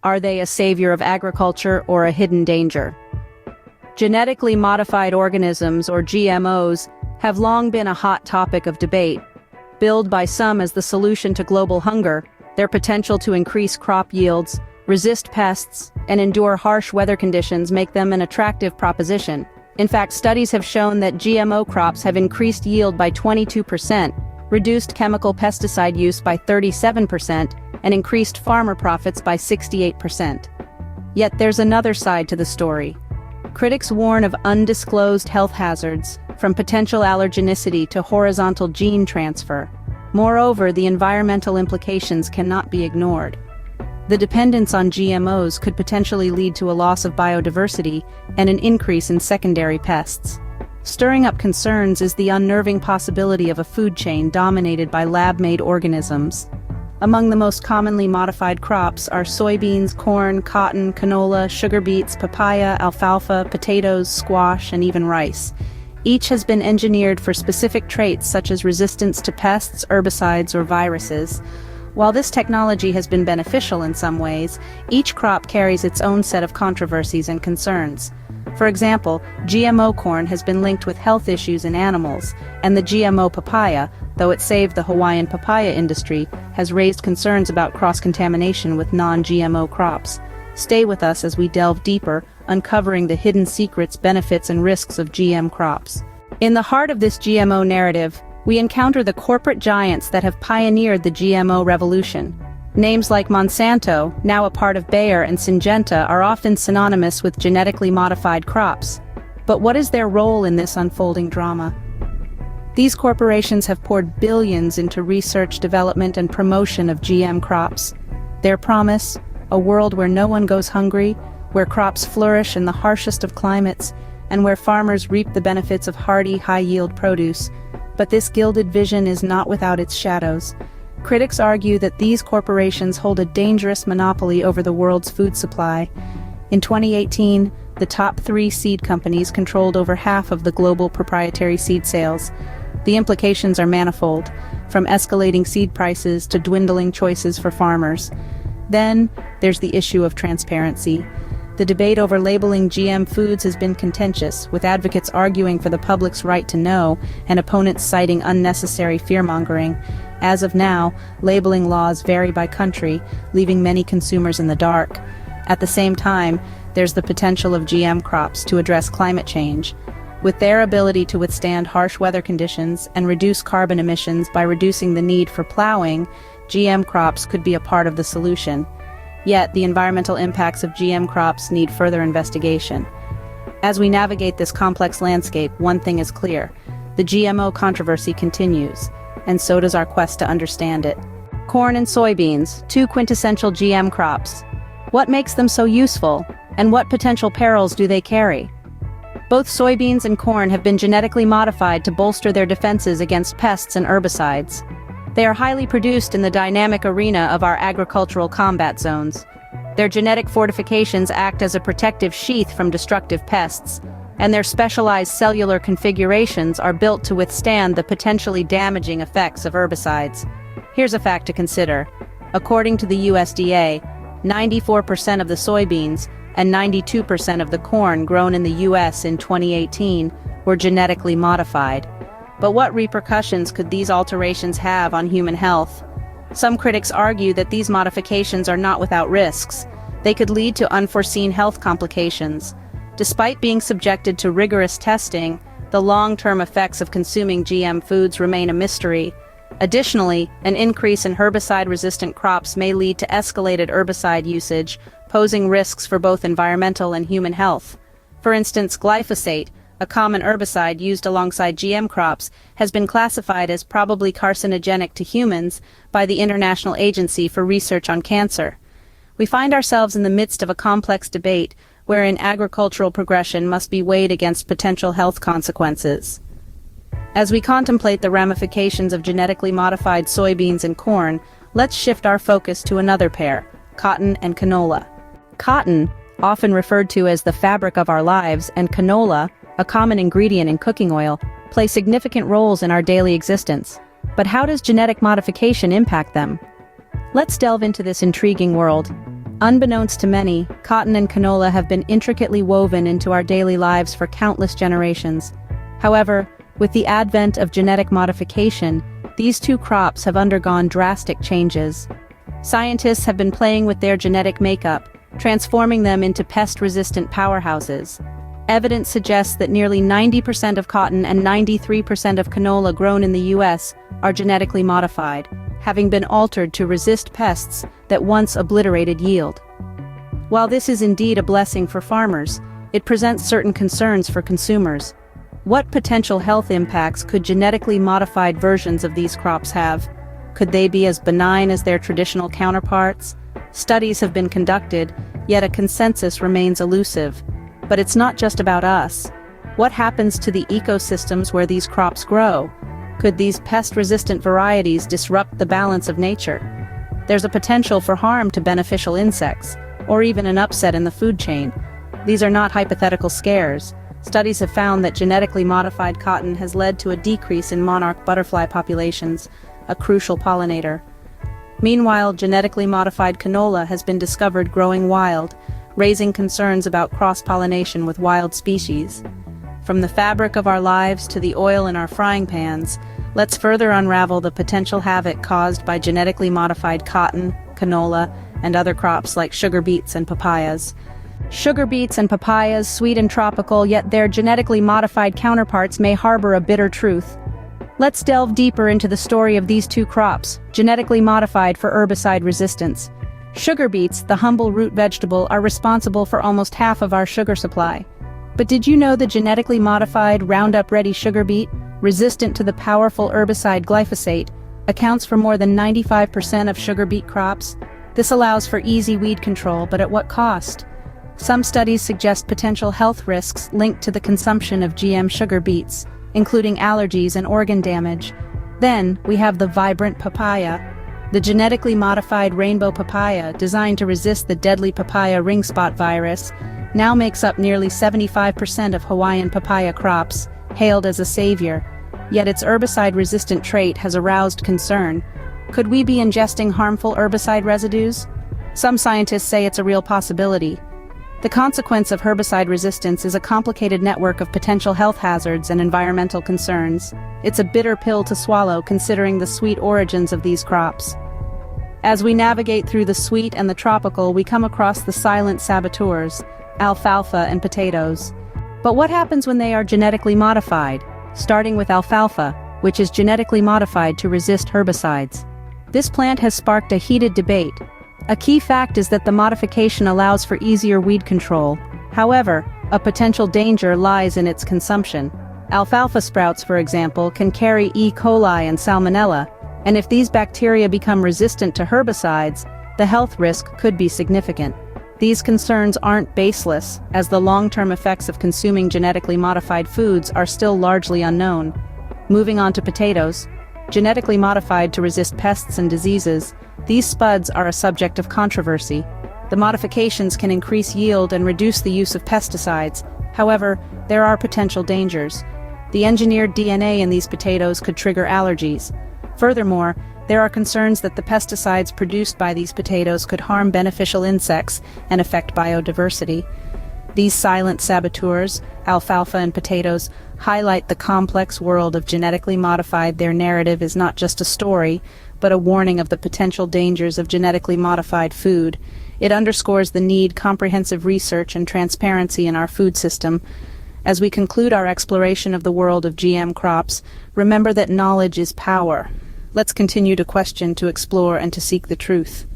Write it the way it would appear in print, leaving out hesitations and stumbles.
Are they a savior of agriculture or a hidden danger? Genetically modified organisms, or GMOs, have long been a hot topic of debate. Billed by some as the solution to global hunger, their potential to increase crop yields, resist pests, and endure harsh weather conditions make them an attractive proposition. In fact, studies have shown that GMO crops have increased yield by 22%, reduced chemical pesticide use by 37%, and increased farmer profits by 68%. Yet there's another side to the story. Critics warn of undisclosed health hazards, from potential allergenicity to horizontal gene transfer. Moreover, the environmental implications cannot be ignored. The dependence on GMOs could potentially lead to a loss of biodiversity and an increase in secondary pests. Stirring up concerns is the unnerving possibility of a food chain dominated by lab-made organisms. Among the most commonly modified crops are soybeans, corn, cotton, canola, sugar beets, papaya, alfalfa, potatoes, squash, and even rice. Each has been engineered for specific traits such as resistance to pests, herbicides, or viruses. While this technology has been beneficial in some ways, each crop carries its own set of controversies and concerns. For example, GMO corn has been linked with health issues in animals, and the GMO papaya, though it saved the Hawaiian papaya industry, has raised concerns about cross-contamination with non-GMO crops. Stay with us as we delve deeper, uncovering the hidden secrets, benefits, and risks of GM crops. In the heart of this GMO narrative, we encounter the corporate giants that have pioneered the GMO revolution. Names like Monsanto, now a part of Bayer, and Syngenta are often synonymous with genetically modified crops. But what is their role in this unfolding drama? These corporations have poured billions into research, development, and promotion of GM crops. Their promise, a world where no one goes hungry, where crops flourish in the harshest of climates, and where farmers reap the benefits of hardy, high-yield produce. But this gilded vision is not without its shadows. Critics argue that these corporations hold a dangerous monopoly over the world's food supply. In 2018, the top 3 seed companies controlled over half of the global proprietary seed sales. The implications are manifold, from escalating seed prices to dwindling choices for farmers. Then, there's the issue of transparency. The debate over labeling GM foods has been contentious, with advocates arguing for the public's right to know and opponents citing unnecessary fear-mongering. As of now, labeling laws vary by country, leaving many consumers in the dark. At the same time, there's the potential of GM crops to address climate change. With their ability to withstand harsh weather conditions and reduce carbon emissions by reducing the need for plowing, GM crops could be a part of the solution. Yet, the environmental impacts of GM crops need further investigation. As we navigate this complex landscape, one thing is clear: the GMO controversy continues, and so does our quest to understand it. Corn and soybeans, 2 quintessential GM crops. What makes them so useful, and what potential perils do they carry? Both soybeans and corn have been genetically modified to bolster their defenses against pests and herbicides. They are highly produced in the dynamic arena of our agricultural combat zones. Their genetic fortifications act as a protective sheath from destructive pests, and their specialized cellular configurations are built to withstand the potentially damaging effects of herbicides. Here's a fact to consider. According to the USDA, 94% of the soybeans and 92% of the corn grown in the US in 2018 were genetically modified. But what repercussions could these alterations have on human health? Some critics argue that these modifications are not without risks. They could lead to unforeseen health complications. Despite being subjected to rigorous testing, the long-term effects of consuming GM foods remain a mystery. Additionally, an increase in herbicide-resistant crops may lead to escalated herbicide usage, posing risks for both environmental and human health. For instance, glyphosate, a common herbicide used alongside GM crops, has been classified as probably carcinogenic to humans by the International Agency for Research on Cancer. We find ourselves in the midst of a complex debate wherein agricultural progression must be weighed against potential health consequences. As we contemplate the ramifications of genetically modified soybeans and corn, let's shift our focus to another pair, cotton and canola. Cotton, often referred to as the fabric of our lives, and canola, a common ingredient in cooking oil, play significant roles in our daily existence. But how does genetic modification impact them? Let's delve into this intriguing world. Unbeknownst to many, cotton and canola have been intricately woven into our daily lives for countless generations. However, with the advent of genetic modification, these two crops have undergone drastic changes. Scientists have been playing with their genetic makeup, transforming them into pest-resistant powerhouses. Evidence suggests that nearly 90% of cotton and 93% of canola grown in the U.S. are genetically modified, having been altered to resist pests that once obliterated yield. While this is indeed a blessing for farmers, it presents certain concerns for consumers. What potential health impacts could genetically modified versions of these crops have? Could they be as benign as their traditional counterparts? Studies have been conducted, yet a consensus remains elusive. But it's not just about us. What happens to the ecosystems where these crops grow? Could these pest-resistant varieties disrupt the balance of nature? There's a potential for harm to beneficial insects, or even an upset in the food chain. These are not hypothetical scares. Studies have found that genetically modified cotton has led to a decrease in monarch butterfly populations, a crucial pollinator. Meanwhile, genetically modified canola has been discovered growing wild, raising concerns about cross-pollination with wild species. From the fabric of our lives to the oil in our frying pans, let's further unravel the potential havoc caused by genetically modified cotton, canola, and other crops like sugar beets and papayas. Sugar beets and papayas, sweet and tropical, yet their genetically modified counterparts may harbor a bitter truth. Let's delve deeper into the story of these two crops, genetically modified for herbicide resistance. Sugar beets, the humble root vegetable, are responsible for almost half of our sugar supply. But did you know the genetically modified Roundup-ready sugar beet, resistant to the powerful herbicide glyphosate, accounts for more than 95% of sugar beet crops? This allows for easy weed control, but at what cost? Some studies suggest potential health risks linked to the consumption of GM sugar beets, including allergies and organ damage. Then, we have the vibrant papaya. The genetically modified rainbow papaya, designed to resist the deadly papaya ring spot virus, now makes up nearly 75% of Hawaiian papaya crops, hailed as a savior. Yet its herbicide-resistant trait has aroused concern. Could we be ingesting harmful herbicide residues? Some scientists say it's a real possibility. The consequence of herbicide resistance is a complicated network of potential health hazards and environmental concerns. It's a bitter pill to swallow considering the sweet origins of these crops. As we navigate through the sweet and the tropical, we come across the silent saboteurs, alfalfa and potatoes. But what happens when they are genetically modified? Starting with alfalfa, which is genetically modified to resist herbicides. This plant has sparked a heated debate. A key fact is that the modification allows for easier weed control. However, a potential danger lies in its consumption. Alfalfa sprouts, for example, can carry E. coli and salmonella, and if these bacteria become resistant to herbicides, the health risk could be significant. These concerns aren't baseless, as the long-term effects of consuming genetically modified foods are still largely unknown. Moving on to potatoes. Genetically modified to resist pests and diseases, these spuds are a subject of controversy. The modifications can increase yield and reduce the use of pesticides. However, there are potential dangers. The engineered DNA in these potatoes could trigger allergies. Furthermore, there are concerns that the pesticides produced by these potatoes could harm beneficial insects and affect biodiversity. These silent saboteurs, alfalfa and potatoes, highlight the complex world of genetically modified. Their narrative is not just a story, but a warning of the potential dangers of genetically modified food. It underscores the need for comprehensive research and transparency in our food system. As we conclude our exploration of the world of GM crops, remember that knowledge is power. Let's continue to question, to explore, and to seek the truth.